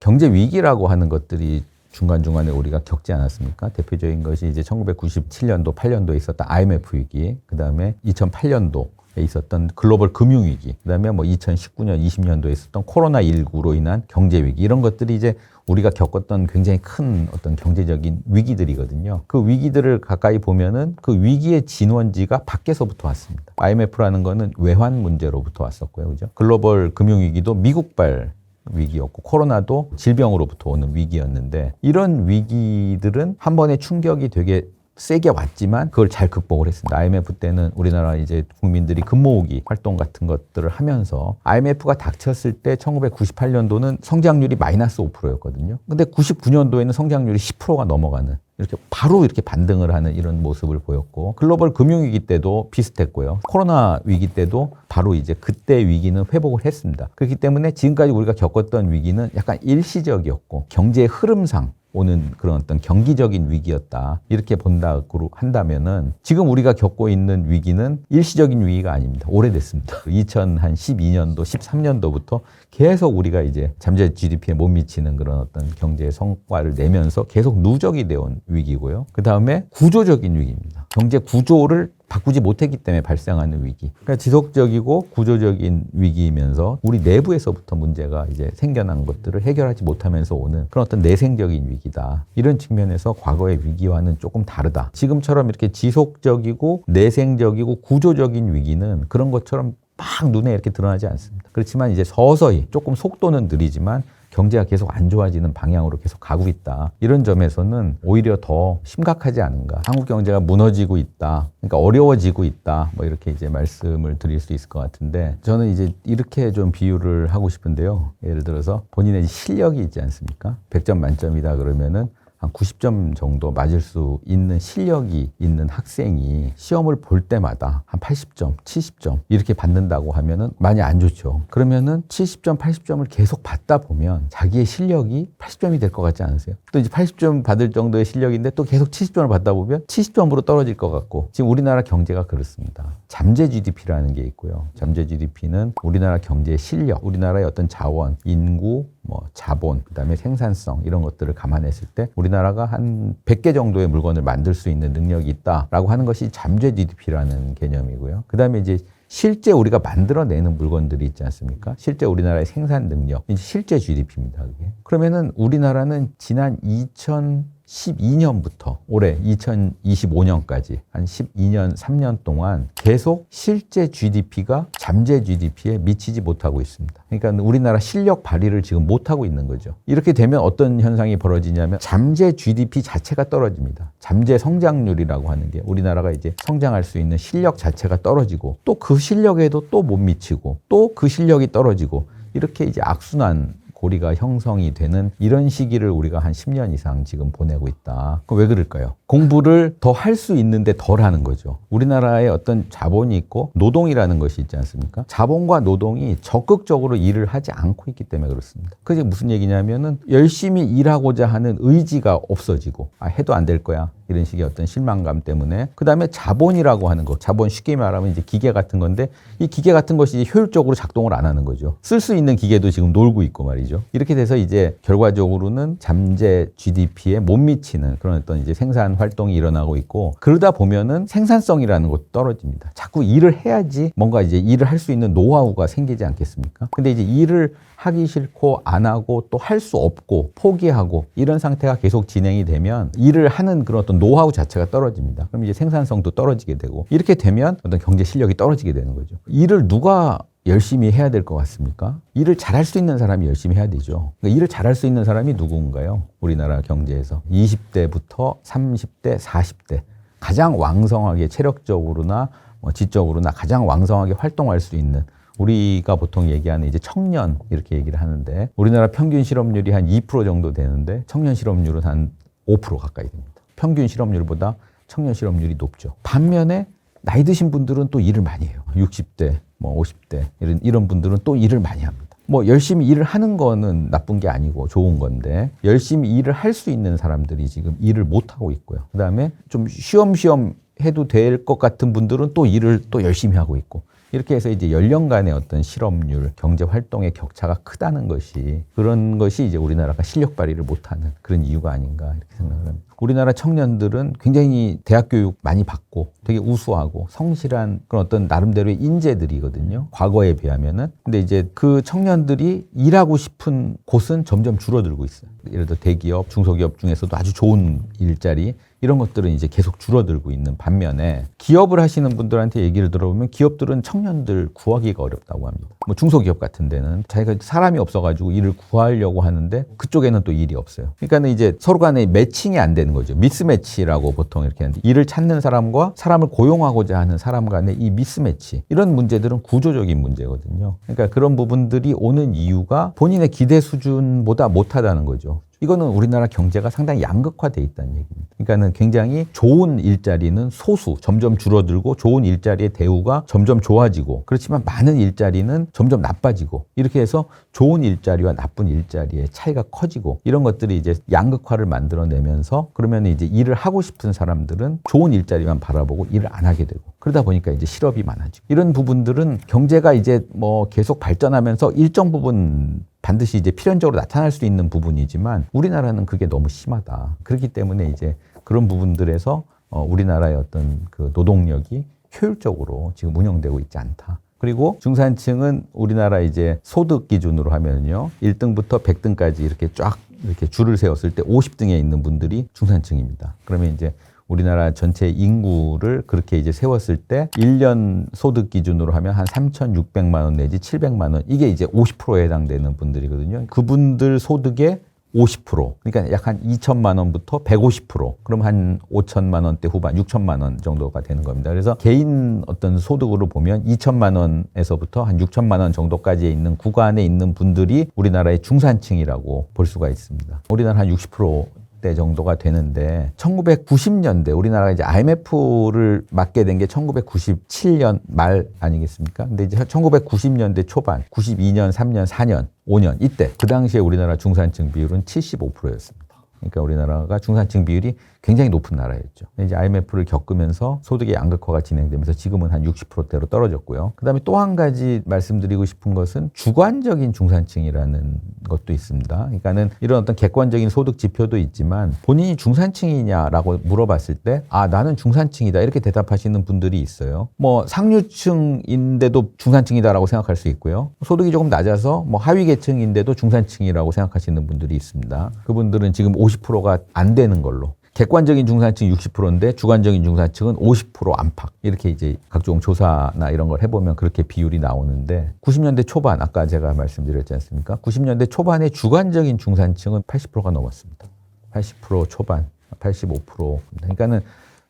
경제 위기라고 하는 것들이 중간중간에 우리가 겪지 않았습니까? 대표적인 것이 이제 1997년도, 8년도에 있었던 IMF 위기, 그 다음에 2008년도에 있었던 글로벌 금융 위기, 그 다음에 뭐 2019년, 20년도에 있었던 코로나19로 인한 경제 위기, 이런 것들이 이제 우리가 겪었던 굉장히 큰 어떤 경제적인 위기들이거든요. 그 위기들을 가까이 보면은 그 위기의 진원지가 밖에서부터 왔습니다. IMF라는 거는 외환 문제로부터 왔었고요. 그죠? 글로벌 금융 위기도 미국발 위기였고, 코로나도 질병으로부터 오는 위기였는데, 이런 위기들은 한 번의 충격이 되게 세게 왔지만 그걸 잘 극복을 했습니다. IMF 때는 우리나라 이제 국민들이 금모으기 활동 같은 것들을 하면서, IMF가 닥쳤을 때 1998년도는 성장률이 마이너스 5%였거든요. 근데 99년도에는 성장률이 10%가 넘어가는, 이렇게 바로 이렇게 반등을 하는 이런 모습을 보였고, 글로벌 금융위기 때도 비슷했고요. 코로나 위기 때도 바로 이제 그때 위기는 회복을 했습니다. 그렇기 때문에 지금까지 우리가 겪었던 위기는 약간 일시적이었고, 경제의 흐름상 오는 그런 어떤 경기적인 위기였다, 이렇게 본다고 한다면은, 지금 우리가 겪고 있는 위기는 일시적인 위기가 아닙니다. 오래됐습니다. 2012년도, 13년도부터 계속 우리가 이제 잠재 GDP에 못 미치는 그런 어떤 경제 성과를 내면서 계속 누적이 되어온 위기고요. 그 다음에 구조적인 위기입니다. 경제 구조를 바꾸지 못했기 때문에 발생하는 위기. 그러니까 지속적이고 구조적인 위기이면서 우리 내부에서부터 문제가 이제 생겨난 것들을 해결하지 못하면서 오는 그런 어떤 내생적인 위기다. 이런 측면에서 과거의 위기와는 조금 다르다. 지금처럼 이렇게 지속적이고 내생적이고 구조적인 위기는 그런 것처럼 막 눈에 이렇게 드러나지 않습니다. 그렇지만 이제 서서히 조금 속도는 느리지만 경제가 계속 안 좋아지는 방향으로 계속 가고 있다. 이런 점에서는 오히려 더 심각하지 않은가. 한국 경제가 무너지고 있다. 그러니까 어려워지고 있다. 뭐 이렇게 이제 말씀을 드릴 수 있을 것 같은데, 저는 이제 이렇게 좀 비유를 하고 싶은데요. 예를 들어서 본인의 실력이 있지 않습니까? 100점 만점이다 그러면은 한 90점 정도 맞을 수 있는 실력이 있는 학생이 시험을 볼 때마다 한 80점, 70점 이렇게 받는다고 하면은 많이 안 좋죠. 그러면은 70점, 80점을 계속 받다 보면 자기의 실력이 80점이 될 것 같지 않으세요? 또 이제 80점 받을 정도의 실력인데 또 계속 70점을 받다 보면 70점으로 떨어질 것 같고, 지금 우리나라 경제가 그렇습니다. 잠재 GDP라는 게 있고요. 잠재 GDP는 우리나라 경제의 실력, 우리나라의 어떤 자원, 인구, 뭐 자본, 그다음에 생산성, 이런 것들을 감안했을 때 우리나라가 한 100개 정도의 물건을 만들 수 있는 능력이 있다라고 하는 것이 잠재 GDP라는 개념이고요. 그다음에 이제 실제 우리가 만들어내는 물건들이 있지 않습니까? 실제 우리나라의 생산 능력, 이제 실제 GDP입니다. 그게. 그러면은 우리나라는 지난 2012년부터 올해 2025년까지 한 12년, 3년 동안 계속 실제 GDP가 잠재 GDP에 미치지 못하고 있습니다. 그러니까 우리나라 실력 발휘를 지금 못하고 있는 거죠. 이렇게 되면 어떤 현상이 벌어지냐면 잠재 GDP 자체가 떨어집니다. 잠재 성장률이라고 하는 게, 우리나라가 이제 성장할 수 있는 실력 자체가 떨어지고, 또 그 실력에도 또 못 미치고, 또 그 실력이 떨어지고, 이렇게 이제 악순환 고리가 형성이 되는 이런 시기를 우리가 한 10년 이상 지금 보내고 있다. 그럼 왜 그럴까요? 공부를 더 할 수 있는데 덜 하는 거죠. 우리나라에 어떤 자본이 있고 노동이라는 것이 있지 않습니까? 자본과 노동이 적극적으로 일을 하지 않고 있기 때문에 그렇습니다. 그게 무슨 얘기냐면은 열심히 일하고자 하는 의지가 없어지고, 해도 안 될 거야, 이런 식의 어떤 실망감 때문에. 그 다음에 자본이라고 하는 거, 자본 쉽게 말하면 이제 기계 같은 건데, 이 기계 같은 것이 효율적으로 작동을 안 하는 거죠. 쓸 수 있는 기계도 지금 놀고 있고 말이죠. 이렇게 돼서 이제 결과적으로는 잠재 GDP에 못 미치는 그런 어떤 이제 생산 활동이 일어나고 있고, 그러다 보면은 생산성이라는 것도 떨어집니다. 자꾸 일을 해야지 뭔가 이제 일을 할 수 있는 노하우가 생기지 않겠습니까? 근데 이제 일을 하기 싫고 안 하고 또 할 수 없고 포기하고 이런 상태가 계속 진행이 되면 일을 하는 그런 어떤 노하우 자체가 떨어집니다. 그럼 이제 생산성도 떨어지게 되고, 이렇게 되면 어떤 경제 실력이 떨어지게 되는 거죠. 일을 누가 열심히 해야 될 것 같습니까? 일을 잘할 수 있는 사람이 열심히 해야 되죠. 그러니까 일을 잘할 수 있는 사람이 누군가요? 우리나라 경제에서 20대부터 30대, 40대 가장 왕성하게 체력적으로나 지적으로나 가장 왕성하게 활동할 수 있는, 우리가 보통 얘기하는 이제 청년 이렇게 얘기를 하는데, 우리나라 평균 실업률이 한 2% 정도 되는데 청년 실업률은 한 5% 가까이 됩니다. 평균 실업률보다 청년 실업률이 높죠. 반면에 나이 드신 분들은 또 일을 많이 해요. 60대, 50대 이런 분들은 또 일을 많이 합니다. 열심히 일을 하는 거는 나쁜 게 아니고 좋은 건데, 열심히 일을 할 수 있는 사람들이 지금 일을 못 하고 있고요. 그다음에 좀 쉬엄쉬엄 해도 될 것 같은 분들은 또 일을 또 열심히 하고 있고, 이렇게 해서 이제 연령 간의 어떤 실업률, 경제 활동의 격차가 크다는 것이 그런 것이 이제 우리나라가 실력 발휘를 못하는 그런 이유가 아닌가 이렇게 생각을 합니다. 우리나라 청년들은 굉장히 대학 교육 많이 받고 되게 우수하고 성실한 그런 어떤 나름대로의 인재들이거든요. 과거에 비하면은. 근데 이제 그 청년들이 일하고 싶은 곳은 점점 줄어들고 있어요. 예를 들어 대기업, 중소기업 중에서도 아주 좋은 일자리 이런 것들은 이제 계속 줄어들고 있는 반면에 기업을 하시는 분들한테 얘기를 들어보면 기업들은 청년들 구하기가 어렵다고 합니다. 뭐 중소기업 같은 데는 자기가 사람이 없어가지고 일을 구하려고 하는데 그쪽에는 또 일이 없어요. 그러니까는 이제 서로 간에 매칭이 안 되는 거죠. 미스매치라고 보통 이렇게 하는데 일을 찾는 사람과 사람을 고용하고자 하는 사람 간의 이 미스매치 이런 문제들은 구조적인 문제거든요. 그러니까 그런 부분들이 오는 이유가 본인의 기대 수준보다 못하다는 거죠. 이거는 우리나라 경제가 상당히 양극화되어 있다는 얘기입니다. 그러니까는 굉장히 좋은 일자리는 소수, 점점 줄어들고 좋은 일자리의 대우가 점점 좋아지고 그렇지만 많은 일자리는 점점 나빠지고 이렇게 해서 좋은 일자리와 나쁜 일자리의 차이가 커지고 이런 것들이 이제 양극화를 만들어내면서 그러면 이제 일을 하고 싶은 사람들은 좋은 일자리만 바라보고 일을 안 하게 되고 그러다 보니까 이제 실업이 많아지고 이런 부분들은 경제가 이제 뭐 계속 발전하면서 일정 부분 반드시 이제 필연적으로 나타날 수 있는 부분이지만 우리나라는 그게 너무 심하다. 그렇기 때문에 이제 그런 부분들에서 우리나라의 어떤 그 노동력이 효율적으로 지금 운영되고 있지 않다. 그리고 중산층은 우리나라 이제 소득 기준으로 하면요. 1등부터 100등까지 이렇게 쫙 이렇게 줄을 세웠을 때 50등에 있는 분들이 중산층입니다. 그러면 이제 우리나라 전체 인구를 그렇게 이제 세웠을 때 1년 소득 기준으로 하면 한 3,600만 원 내지 700만 원 이게 이제 50%에 해당되는 분들이거든요. 그분들 소득의 50%, 그러니까 약 한 2천만 원부터 150%, 그럼 한 5천만 원대 후반, 6천만 원 정도가 되는 겁니다. 그래서 개인 어떤 소득으로 보면 2천만 원에서부터 한 6천만 원 정도까지 있는 구간에 있는 분들이 우리나라의 중산층이라고 볼 수가 있습니다. 우리나라 한 60%대 정도가 되는데 1990년대 우리나라가 이제 IMF를 맞게 된 게 1997년 말 아니겠습니까? 근데 이제 1990년대 초반, 92년, 3년, 4년, 5년 이때 그 당시에 우리나라 중산층 비율은 75%였습니다. 그러니까 우리나라가 중산층 비율이 굉장히 높은 나라였죠. 이제 IMF를 겪으면서 소득의 양극화가 진행되면서 지금은 한 60%대로 떨어졌고요. 그다음에 또 한 가지 말씀드리고 싶은 것은 주관적인 중산층이라는 것도 있습니다. 그러니까는 이런 어떤 객관적인 소득 지표도 있지만 본인이 중산층이냐라고 물어봤을 때 나는 중산층이다 이렇게 대답하시는 분들이 있어요. 뭐 상류층인데도 중산층이다라고 생각할 수 있고요. 소득이 조금 낮아서 뭐 하위 계층인데도 중산층이라고 생각하시는 분들이 있습니다. 그분들은 지금 50%가 안 되는 걸로. 객관적인 중산층 60%인데 주관적인 중산층은 50% 안팎. 이렇게 이제 각종 조사나 이런 걸 해보면 그렇게 비율이 나오는데 90년대 초반, 아까 제가 말씀드렸지 않습니까? 90년대 초반에 주관적인 중산층은 80%가 넘었습니다. 80% 초반, 85%. 그러니까는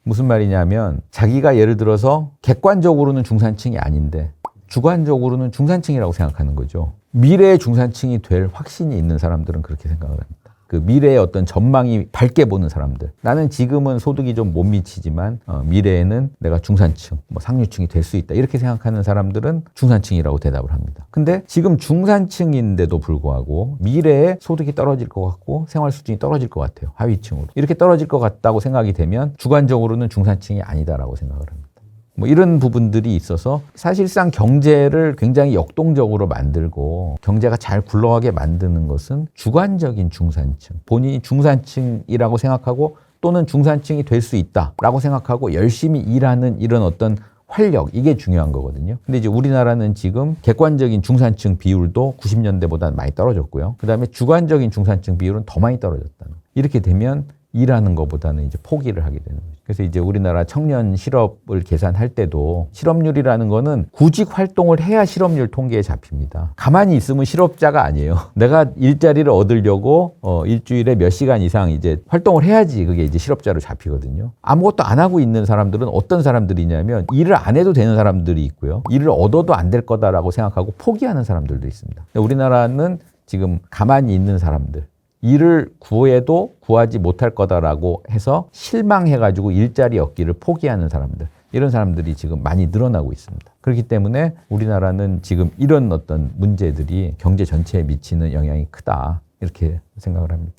무슨 말이냐면 자기가 예를 들어서 객관적으로는 중산층이 아닌데 주관적으로는 중산층이라고 생각하는 거죠. 미래의 중산층이 될 확신이 있는 사람들은 그렇게 생각을 합니다. 그 미래의 어떤 전망이 밝게 보는 사람들. 나는 지금은 소득이 좀 못 미치지만 미래에는 내가 중산층, 뭐 상류층이 될 수 있다. 이렇게 생각하는 사람들은 중산층이라고 대답을 합니다. 근데 지금 중산층인데도 불구하고 미래에 소득이 떨어질 것 같고 생활 수준이 떨어질 것 같아요. 하위층으로. 이렇게 떨어질 것 같다고 생각이 되면 주관적으로는 중산층이 아니다라고 생각을 합니다. 뭐 이런 부분들이 있어서 사실상 경제를 굉장히 역동적으로 만들고 경제가 잘 굴러가게 만드는 것은 주관적인 중산층, 본인이 중산층이라고 생각하고 또는 중산층이 될 수 있다라고 생각하고 열심히 일하는 이런 어떤 활력, 이게 중요한 거거든요. 근데 이제 우리나라는 지금 객관적인 중산층 비율도 90년대보다는 많이 떨어졌고요. 그 다음에 주관적인 중산층 비율은 더 많이 떨어졌다는. 이렇게 되면 일하는 것보다는 이제 포기를 하게 되는 거죠. 그래서 이제 우리나라 청년 실업을 계산할 때도 실업률이라는 거는 구직 활동을 해야 실업률 통계에 잡힙니다. 가만히 있으면 실업자가 아니에요. 내가 일자리를 얻으려고 일주일에 몇 시간 이상 이제 활동을 해야지 그게 이제 실업자로 잡히거든요. 아무것도 안 하고 있는 사람들은 어떤 사람들이냐면 일을 안 해도 되는 사람들이 있고요. 일을 얻어도 안 될 거다라고 생각하고 포기하는 사람들도 있습니다. 우리나라는 지금 가만히 있는 사람들, 일을 구해도 구하지 못할 거다라고 해서 실망해가지고 일자리 얻기를 포기하는 사람들, 이런 사람들이 지금 많이 늘어나고 있습니다. 그렇기 때문에 우리나라는 지금 이런 어떤 문제들이 경제 전체에 미치는 영향이 크다, 이렇게 생각을 합니다.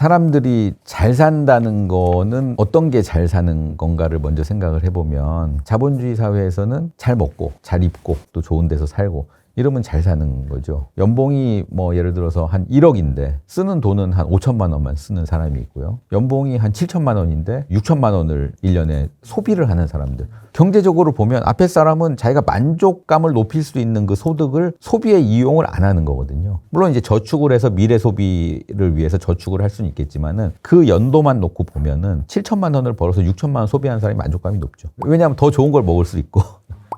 사람들이 잘 산다는 거는 어떤 게 잘 사는 건가를 먼저 생각을 해보면 자본주의 사회에서는 잘 먹고 잘 입고 또 좋은 데서 살고 이러면 잘 사는 거죠. 연봉이 뭐 예를 들어서 한 1억인데 쓰는 돈은 한 5천만 원만 쓰는 사람이 있고요. 연봉이 한 7천만 원인데 6천만 원을 1년에 소비를 하는 사람들. 경제적으로 보면 앞에 사람은 자기가 만족감을 높일 수 있는 그 소득을 소비에 이용을 안 하는 거거든요. 물론 이제 저축을 해서 미래 소비를 위해서 저축을 할 수는 있겠지만은 그 연도만 놓고 보면은 7천만 원을 벌어서 6천만 원 소비하는 사람이 만족감이 높죠. 왜냐하면 더 좋은 걸 먹을 수 있고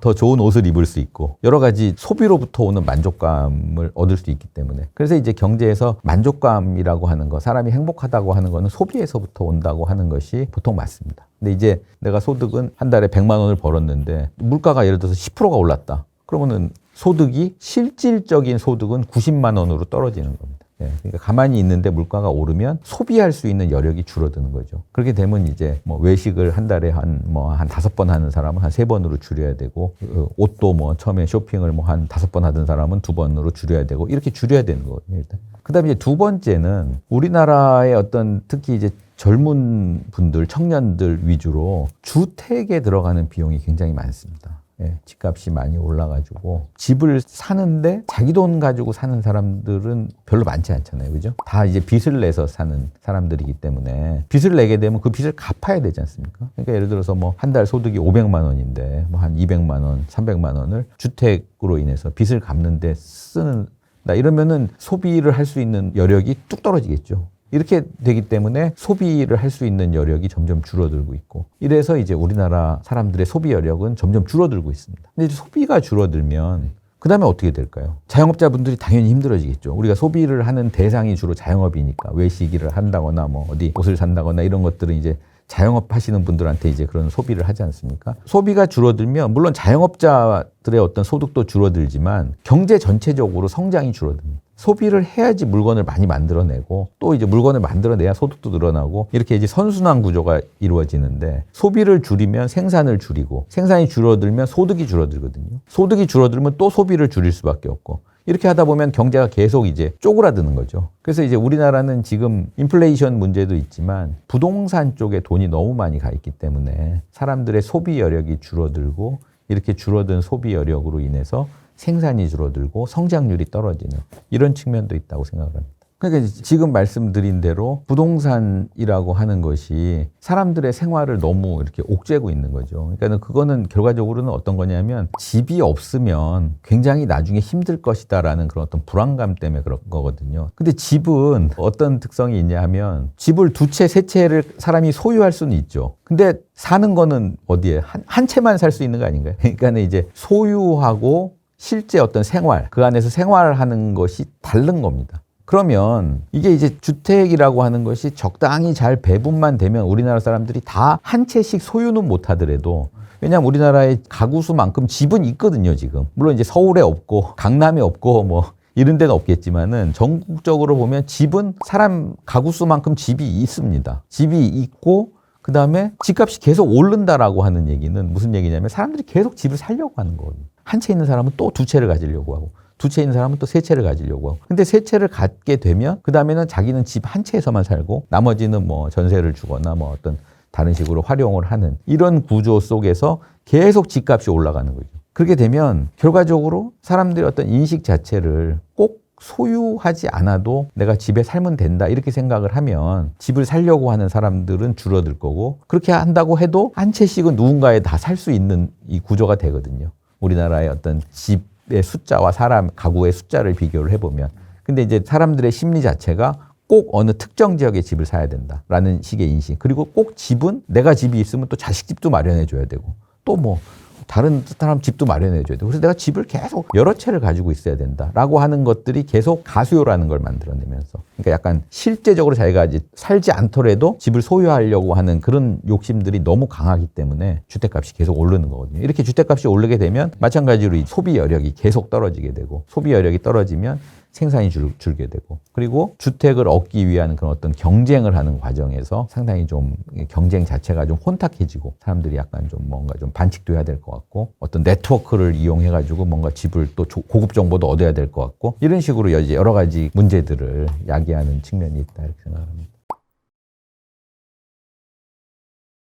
더 좋은 옷을 입을 수 있고 여러 가지 소비로부터 오는 만족감을 얻을 수 있기 때문에 그래서 이제 경제에서 만족감이라고 하는 거 사람이 행복하다고 하는 거는 소비에서부터 온다고 하는 것이 보통 맞습니다. 근데 이제 내가 소득은 한 달에 100만 원을 벌었는데 물가가 예를 들어서 10%가 올랐다. 그러면은 소득이 실질적인 소득은 90만 원으로 떨어지는 겁니다. 그러니까 가만히 있는데 물가가 오르면 소비할 수 있는 여력이 줄어드는 거죠. 그렇게 되면 이제 뭐 외식을 한 달에 한 5번 하는 사람은 한 3번으로 줄여야 되고 옷도 뭐 처음에 쇼핑을 뭐 한 5번 하던 사람은 2번으로 줄여야 되고 이렇게 줄여야 되는 거거든요. 일단. 그다음에 이제 두 번째는 우리나라의 어떤 특히 이제 젊은 분들, 청년들 위주로 주택에 들어가는 비용이 굉장히 많습니다. 집값이 많이 올라가지고 집을 사는데 자기 돈 가지고 사는 사람들은 별로 많지 않잖아요. 그죠? 다 이제 빚을 내서 사는 사람들이기 때문에 빚을 내게 되면 그 빚을 갚아야 되지 않습니까? 그러니까 예를 들어서 뭐 한 달 소득이 500만 원인데 뭐 한 200만 원, 300만 원을 주택으로 인해서 빚을 갚는데 쓰는 이러면은 소비를 할 수 있는 여력이 뚝 떨어지겠죠. 이렇게 되기 때문에 소비를 할 수 있는 여력이 점점 줄어들고 있고 이래서 이제 우리나라 사람들의 소비 여력은 점점 줄어들고 있습니다. 근데 이제 소비가 줄어들면 그 다음에 어떻게 될까요? 자영업자분들이 당연히 힘들어지겠죠. 우리가 소비를 하는 대상이 주로 자영업이니까 외식을 한다거나 뭐 어디 옷을 산다거나 이런 것들은 이제 자영업 하시는 분들한테 이제 그런 소비를 하지 않습니까? 소비가 줄어들면 물론 자영업자들의 어떤 소득도 줄어들지만 경제 전체적으로 성장이 줄어듭니다. 소비를 해야지 물건을 많이 만들어내고 또 이제 물건을 만들어내야 소득도 늘어나고 이렇게 이제 선순환 구조가 이루어지는데 소비를 줄이면 생산을 줄이고 생산이 줄어들면 소득이 줄어들거든요. 소득이 줄어들면 또 소비를 줄일 수밖에 없고 이렇게 하다 보면 경제가 계속 이제 쪼그라드는 거죠. 그래서 이제 우리나라는 지금 인플레이션 문제도 있지만 부동산 쪽에 돈이 너무 많이 가 있기 때문에 사람들의 소비 여력이 줄어들고 이렇게 줄어든 소비 여력으로 인해서 생산이 줄어들고 성장률이 떨어지는 이런 측면도 있다고 생각합니다. 그러니까 지금 말씀드린 대로 부동산이라고 하는 것이 사람들의 생활을 너무 이렇게 옥죄고 있는 거죠. 그러니까 그거는 결과적으로는 어떤 거냐면 집이 없으면 굉장히 나중에 힘들 것이다라는 그런 어떤 불안감 때문에 그런 거거든요. 근데 집은 어떤 특성이 있냐 하면 집을 두 채, 세 채를 사람이 소유할 수는 있죠. 근데 사는 거는 어디에 한 채만 살 수 있는 거 아닌가요? 그러니까 이제 소유하고 실제 어떤 생활, 그 안에서 생활하는 것이 다른 겁니다. 그러면 이게 이제 주택이라고 하는 것이 적당히 잘 배분만 되면 우리나라 사람들이 다 한 채씩 소유는 못 하더라도 왜냐하면 우리나라의 가구 수만큼 집은 있거든요, 지금. 물론 이제 서울에 없고 강남에 없고 뭐 이런 데는 없겠지만은 전국적으로 보면 집은 사람 가구 수만큼 집이 있습니다. 집이 있고 그다음에 집값이 계속 오른다라고 하는 얘기는 무슨 얘기냐면 사람들이 계속 집을 살려고 하는 거거든요. 한 채 있는 사람은 또 두 채를 가지려고 하고 두 채 있는 사람은 또 세 채를 가지려고 하고 근데 세 채를 갖게 되면 그 다음에는 자기는 집 한 채에서만 살고 나머지는 뭐 전세를 주거나 뭐 어떤 다른 식으로 활용을 하는 이런 구조 속에서 계속 집값이 올라가는 거죠. 그렇게 되면 결과적으로 사람들의 어떤 인식 자체를 꼭 소유하지 않아도 내가 집에 살면 된다 이렇게 생각을 하면 집을 살려고 하는 사람들은 줄어들 거고 그렇게 한다고 해도 한 채씩은 누군가에 다 살 수 있는 이 구조가 되거든요. 우리나라의 어떤 집의 숫자와 사람 가구의 숫자를 비교를 해보면 근데 이제 사람들의 심리 자체가 꼭 어느 특정 지역에 집을 사야 된다라는 식의 인식 그리고 꼭 집은 내가 집이 있으면 또 자식 집도 마련해 줘야 되고 또 뭐 다른 사람 집도 마련해 줘야 되고 그래서 내가 집을 계속 여러 채를 가지고 있어야 된다라고 하는 것들이 계속 가수요라는 걸 만들어내면서 그러니까 약간 실제적으로 자기가 이제 살지 않더라도 집을 소유하려고 하는 그런 욕심들이 너무 강하기 때문에 주택값이 계속 오르는 거거든요. 이렇게 주택값이 오르게 되면 마찬가지로 이 소비 여력이 계속 떨어지게 되고 소비 여력이 떨어지면 생산이 줄게 되고 그리고 주택을 얻기 위한 그런 어떤 경쟁을 하는 과정에서 상당히 좀 경쟁 자체가 좀 혼탁해지고 사람들이 약간 좀 뭔가 좀 반칙도 해야 될 것 같고 어떤 네트워크를 이용해 가지고 뭔가 집을 또 고급 정보도 얻어야 될 것 같고 이런 식으로 여러 가지 문제들을 야기하는 측면이 있다 이렇게 생각합니다.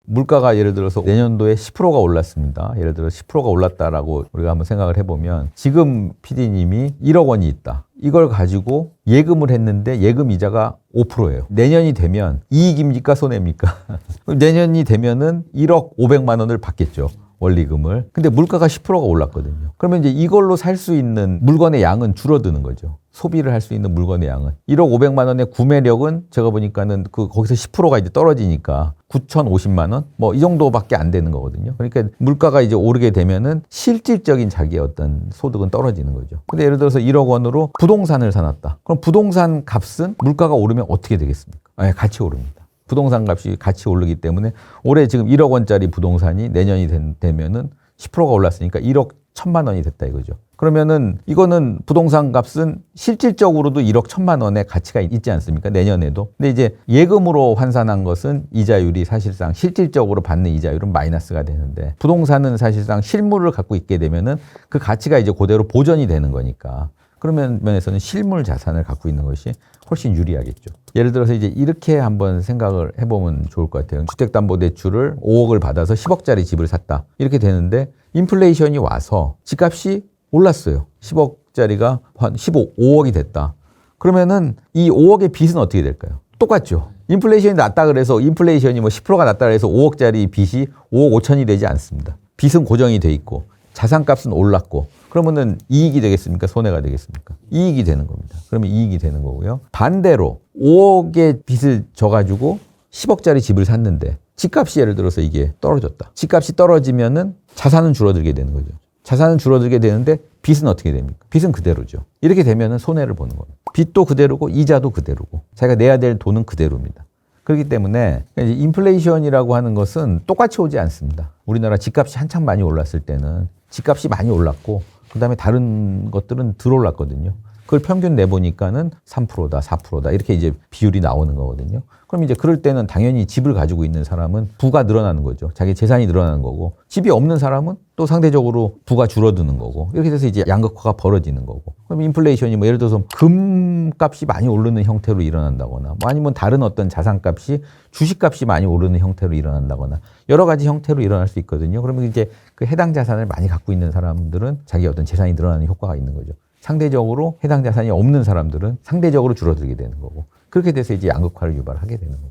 물가가 예를 들어서 내년도에 10%가 올랐습니다. 예를 들어 10%가 올랐다라고 우리가 한번 생각을 해보면 지금 PD님이 1억 원이 있다. 이걸 가지고 예금을 했는데 예금 이자가 5%예요. 내년이 되면 이익입니까? 손해입니까? 내년이 되면은 1억 500만 원을 받겠죠. 원리금을. 근데 물가가 10%가 올랐거든요. 그러면 이제 이걸로 살 수 있는 물건의 양은 줄어드는 거죠. 소비를 할 수 있는 물건의 양은. 1억 500만 원의 구매력은 제가 보니까는 거기서 10%가 이제 떨어지니까 9,050만 원? 뭐 이 정도밖에 안 되는 거거든요. 그러니까 물가가 이제 오르게 되면은 실질적인 자기의 어떤 소득은 떨어지는 거죠. 근데 예를 들어서 1억 원으로 부동산을 사놨다. 그럼 부동산 값은 물가가 오르면 어떻게 되겠습니까? 같이 오릅니다. 부동산 값이 같이 오르기 때문에 올해 지금 1억 원짜리 부동산이 내년이 되면은 10%가 올랐으니까 1억 1천만 원이 됐다 이거죠. 그러면은 이거는 부동산 값은 실질적으로도 1억 1천만 원의 가치가 있지 않습니까? 내년에도. 근데 이제 예금으로 환산한 것은 이자율이 사실상 실질적으로 받는 이자율은 마이너스가 되는데 부동산은 사실상 실물을 갖고 있게 되면은 그 가치가 이제 그대로 보전이 되는 거니까. 그러면 면에서는 실물 자산을 갖고 있는 것이 훨씬 유리하겠죠. 예를 들어서 이제 이렇게 한번 생각을 해보면 좋을 것 같아요. 주택담보대출을 5억을 받아서 10억짜리 집을 샀다. 이렇게 되는데 인플레이션이 와서 집값이 올랐어요. 10억짜리가 한 5억이 됐다. 그러면은 이 5억의 빚은 어떻게 될까요? 똑같죠. 인플레이션이 낮다 그래서 인플레이션이 뭐 10%가 낮다 그래서 5억짜리 빚이 5억 5천이 되지 않습니다. 빚은 고정이 돼 있고 자산값은 올랐고 그러면은 이익이 되겠습니까? 손해가 되겠습니까? 이익이 되는 겁니다. 그러면 이익이 되는 거고요. 반대로 5억의 빚을 져가지고 10억짜리 집을 샀는데 집값이 예를 들어서 이게 떨어졌다. 집값이 떨어지면은 자산은 줄어들게 되는 거죠. 자산은 줄어들게 되는데 빚은 어떻게 됩니까? 빚은 그대로죠. 이렇게 되면은 손해를 보는 겁니다. 빚도 그대로고 이자도 그대로고 자기가 내야 될 돈은 그대로입니다. 그렇기 때문에 인플레이션이라고 하는 것은 똑같이 오지 않습니다. 우리나라 집값이 한참 많이 올랐을 때는 집값이 많이 올랐고 그다음에 다른 것들은 덜 올랐거든요. 그걸 평균 내보니까는 3%다, 4%다 이렇게 이제 비율이 나오는 거거든요. 그럼 이제 그럴 때는 당연히 집을 가지고 있는 사람은 부가 늘어나는 거죠. 자기 재산이 늘어나는 거고 집이 없는 사람은 또 상대적으로 부가 줄어드는 거고 이렇게 돼서 이제 양극화가 벌어지는 거고. 그럼 인플레이션이 뭐 예를 들어서 금값이 많이 오르는 형태로 일어난다거나 뭐 아니면 다른 어떤 자산값이 주식값이 많이 오르는 형태로 일어난다거나 여러 가지 형태로 일어날 수 있거든요. 그러면 이제 그 해당 자산을 많이 갖고 있는 사람들은 자기 어떤 재산이 늘어나는 효과가 있는 거죠. 상대적으로 해당 자산이 없는 사람들은 상대적으로 줄어들게 되는 거고 그렇게 돼서 이제 양극화를 유발하게 되는 거죠.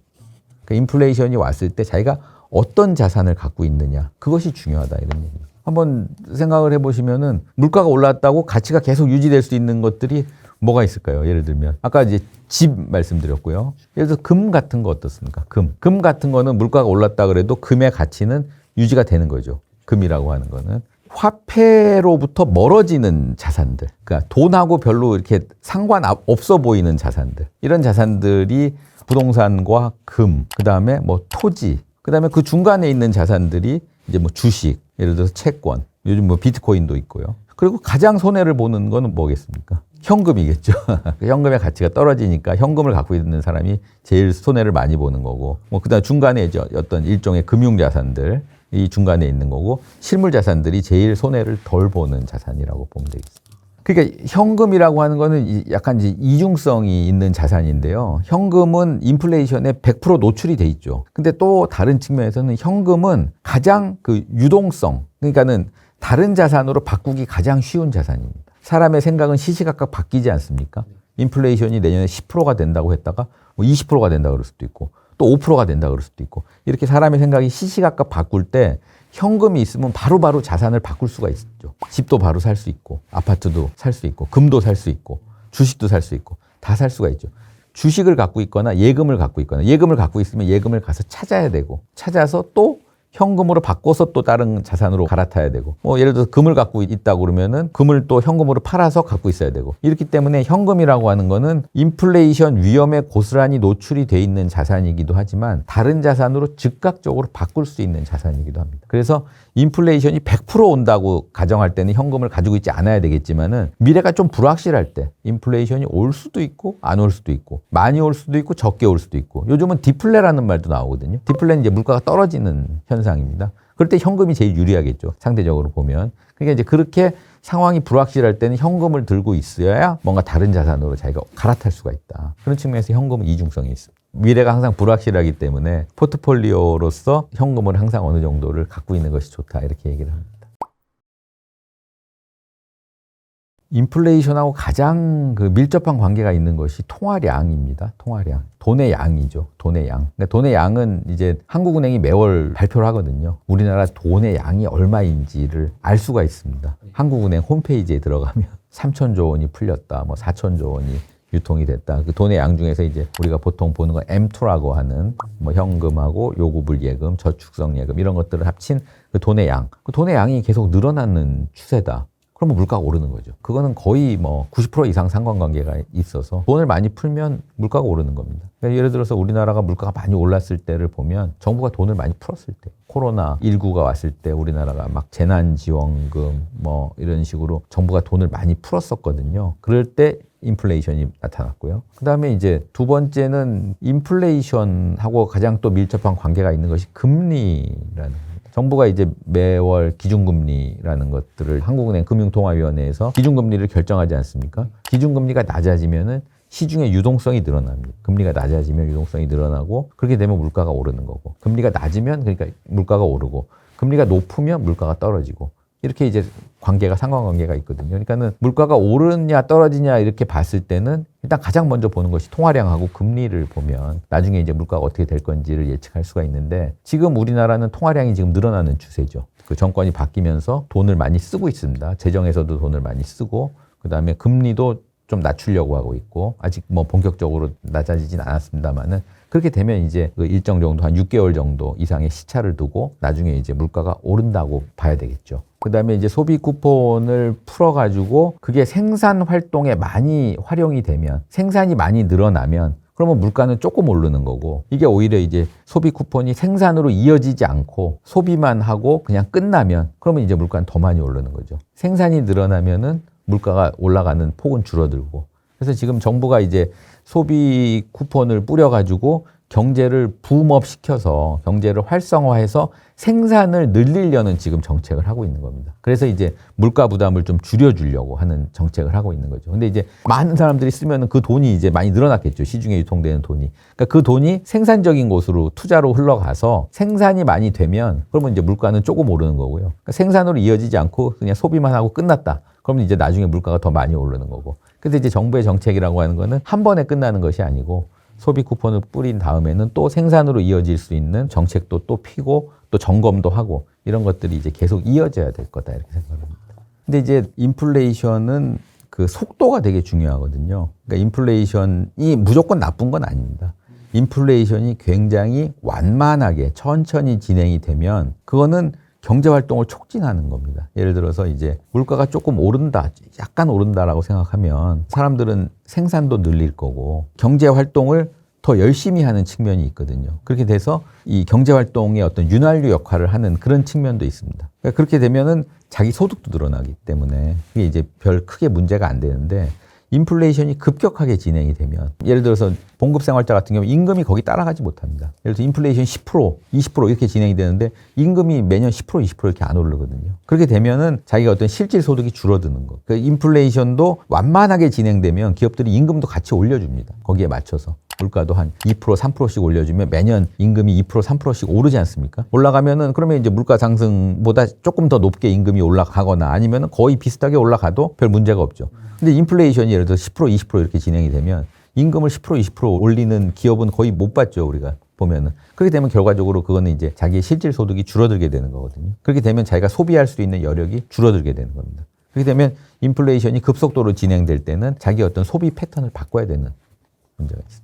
그러니까 인플레이션이 왔을 때 자기가 어떤 자산을 갖고 있느냐 그것이 중요하다 이런 얘기입니다. 한번 생각을 해보시면은 물가가 올랐다고 가치가 계속 유지될 수 있는 것들이 뭐가 있을까요? 예를 들면 아까 이제 집 말씀드렸고요. 예를 들어서 금 같은 거 어떻습니까? 금 같은 거는 물가가 올랐다 그래도 금의 가치는 유지가 되는 거죠. 금이라고 하는 거는. 화폐로부터 멀어지는 자산들, 그러니까 돈하고 별로 이렇게 상관없어 보이는 자산들, 이런 자산들이 부동산과 금, 그 다음에 뭐 토지, 그 다음에 그 중간에 있는 자산들이 이제 뭐 주식, 예를 들어서 채권, 요즘 뭐 비트코인도 있고요. 그리고 가장 손해를 보는 거는 뭐겠습니까? 현금이겠죠. 현금의 가치가 떨어지니까 현금을 갖고 있는 사람이 제일 손해를 많이 보는 거고, 뭐 그다음 중간에 이제 어떤 일종의 금융 자산들. 이 중간에 있는 거고 실물 자산들이 제일 손해를 덜 보는 자산이라고 보면 되겠습니다. 그러니까 현금이라고 하는 거는 약간 이제 이중성이 있는 자산인데요. 현금은 인플레이션에 100% 노출이 돼 있죠. 근데 또 다른 측면에서는 현금은 가장 그 유동성, 그러니까는 다른 자산으로 바꾸기 가장 쉬운 자산입니다. 사람의 생각은 시시각각 바뀌지 않습니까? 인플레이션이 내년에 10%가 된다고 했다가 뭐 20%가 된다고 그럴 수도 있고 또 5%가 된다 그럴 수도 있고 이렇게 사람의 생각이 시시각각 바꿀 때 현금이 있으면 바로바로 자산을 바꿀 수가 있죠. 집도 바로 살 수 있고 아파트도 살 수 있고 금도 살 수 있고 주식도 살 수 있고 다 살 수가 있죠. 주식을 갖고 있거나 예금을 갖고 있거나 예금을 갖고 있으면 예금을 가서 찾아야 되고 찾아서 또 현금으로 바꿔서 또 다른 자산으로 갈아타야 되고 뭐 예를 들어서 금을 갖고 있다고 그러면은 금을 또 현금으로 팔아서 갖고 있어야 되고 이렇기 때문에 현금이라고 하는 거는 인플레이션 위험에 고스란히 노출이 돼 있는 자산이기도 하지만 다른 자산으로 즉각적으로 바꿀 수 있는 자산이기도 합니다. 그래서 인플레이션이 100% 온다고 가정할 때는 현금을 가지고 있지 않아야 되겠지만은 미래가 좀 불확실할 때 인플레이션이 올 수도 있고 안 올 수도 있고 많이 올 수도 있고 적게 올 수도 있고 요즘은 디플레라는 말도 나오거든요. 디플레는 이제 물가가 떨어지는 현상입니다. 그럴 때 현금이 제일 유리하겠죠. 상대적으로 보면. 그러니까 이제 그렇게 상황이 불확실할 때는 현금을 들고 있어야 뭔가 다른 자산으로 자기가 갈아탈 수가 있다. 그런 측면에서 현금은 이중성이 있습니다. 미래가 항상 불확실하기 때문에 포트폴리오로서 현금을 항상 어느 정도를 갖고 있는 것이 좋다 이렇게 얘기를 합니다. 인플레이션하고 가장 그 밀접한 관계가 있는 것이 통화량입니다. 통화량. 돈의 양이죠. 돈의 양. 그러니까 돈의 양은 이제 한국은행이 매월 발표를 하거든요. 우리나라 돈의 양이 얼마인지를 알 수가 있습니다. 한국은행 홈페이지에 들어가면 3천조 원이 풀렸다, 뭐 4천조 원이 유통이 됐다. 그 돈의 양 중에서 이제 우리가 보통 보는 건 M2라고 하는 뭐 현금하고 요구불 예금, 저축성 예금 이런 것들을 합친 그 돈의 양. 그 돈의 양이 계속 늘어나는 추세다. 그러면 물가가 오르는 거죠. 그거는 거의 뭐 90% 이상 상관관계가 있어서 돈을 많이 풀면 물가가 오르는 겁니다. 그러니까 예를 들어서 우리나라가 물가가 많이 올랐을 때를 보면 정부가 돈을 많이 풀었을 때, 코로나19가 왔을 때 우리나라가 막 재난지원금 뭐 이런 식으로 정부가 돈을 많이 풀었었거든요. 그럴 때 인플레이션이 나타났고요. 그 다음에 이제 두 번째는 인플레이션하고 가장 또 밀접한 관계가 있는 것이 금리라는 정부가 이제 매월 기준금리라는 것들을 한국은행 금융통화위원회에서 기준금리를 결정하지 않습니까? 기준금리가 낮아지면은 시중의 유동성이 늘어납니다. 금리가 낮아지면 유동성이 늘어나고 그렇게 되면 물가가 오르는 거고 금리가 낮으면 그러니까 물가가 오르고 금리가 높으면 물가가 떨어지고 이렇게 이제 상관관계가 있거든요. 그러니까는 물가가 오르냐 떨어지냐 이렇게 봤을 때는 일단 가장 먼저 보는 것이 통화량하고 금리를 보면 나중에 이제 물가가 어떻게 될 건지를 예측할 수가 있는데 지금 우리나라는 통화량이 지금 늘어나는 추세죠. 그 정권이 바뀌면서 돈을 많이 쓰고 있습니다. 재정에서도 돈을 많이 쓰고 그다음에 금리도 좀 낮추려고 하고 있고 아직 뭐 본격적으로 낮아지진 않았습니다만은 그렇게 되면 이제 그 일정 정도 한 6개월 정도 이상의 시차를 두고 나중에 이제 물가가 오른다고 봐야 되겠죠. 그다음에 이제 소비 쿠폰을 풀어가지고 그게 생산 활동에 많이 활용이 되면 생산이 많이 늘어나면 그러면 물가는 조금 오르는 거고 이게 오히려 이제 소비 쿠폰이 생산으로 이어지지 않고 소비만 하고 그냥 끝나면 그러면 이제 물가는 더 많이 오르는 거죠. 생산이 늘어나면은 물가가 올라가는 폭은 줄어들고 그래서 지금 정부가 이제 소비 쿠폰을 뿌려가지고 경제를 붐업 시켜서 경제를 활성화해서 생산을 늘리려는 지금 정책을 하고 있는 겁니다. 그래서 이제 물가 부담을 좀 줄여주려고 하는 정책을 하고 있는 거죠. 근데 이제 많은 사람들이 쓰면은 그 돈이 이제 많이 늘어났겠죠. 시중에 유통되는 돈이. 그러니까 그 돈이 생산적인 곳으로 투자로 흘러가서 생산이 많이 되면 그러면 이제 물가는 조금 오르는 거고요. 그러니까 생산으로 이어지지 않고 그냥 소비만 하고 끝났다. 그러면 이제 나중에 물가가 더 많이 오르는 거고. 근데 이제 정부의 정책이라고 하는 거는 한 번에 끝나는 것이 아니고 소비 쿠폰을 뿌린 다음에는 또 생산으로 이어질 수 있는 정책도 또 피고 또 점검도 하고 이런 것들이 이제 계속 이어져야 될 거다 이렇게 생각합니다. 근데 이제 인플레이션은 그 속도가 되게 중요하거든요. 그러니까 인플레이션이 무조건 나쁜 건 아닙니다. 인플레이션이 굉장히 완만하게 천천히 진행이 되면 그거는 경제 활동을 촉진하는 겁니다. 예를 들어서 이제 물가가 조금 오른다, 약간 오른다라고 생각하면 사람들은 생산도 늘릴 거고 경제 활동을 더 열심히 하는 측면이 있거든요. 그렇게 돼서 이 경제 활동의 어떤 윤활유 역할을 하는 그런 측면도 있습니다. 그러니까 그렇게 되면은 자기 소득도 늘어나기 때문에 그게 이제 별 크게 문제가 안 되는데 인플레이션이 급격하게 진행이 되면 예를 들어서 봉급생활자 같은 경우 임금이 거기 따라가지 못합니다. 예를 들어서 인플레이션 10%, 20% 이렇게 진행이 되는데 임금이 매년 10%, 20% 이렇게 안 오르거든요. 그렇게 되면은 자기가 어떤 실질 소득이 줄어드는 거. 그 인플레이션도 완만하게 진행되면 기업들이 임금도 같이 올려줍니다. 거기에 맞춰서. 물가도 한 2%, 3%씩 올려주면 매년 임금이 2%, 3%씩 오르지 않습니까? 올라가면은 그러면 이제 물가 상승보다 조금 더 높게 임금이 올라가거나 아니면은 거의 비슷하게 올라가도 별 문제가 없죠. 근데 인플레이션이 예를 들어서 10%, 20% 이렇게 진행이 되면 임금을 10%, 20% 올리는 기업은 거의 못 봤죠, 우리가 보면은. 그렇게 되면 결과적으로 그거는 이제 자기의 실질 소득이 줄어들게 되는 거거든요. 그렇게 되면 자기가 소비할 수 있는 여력이 줄어들게 되는 겁니다. 그렇게 되면 인플레이션이 급속도로 진행될 때는 자기 어떤 소비 패턴을 바꿔야 되는 문제가 있습니다.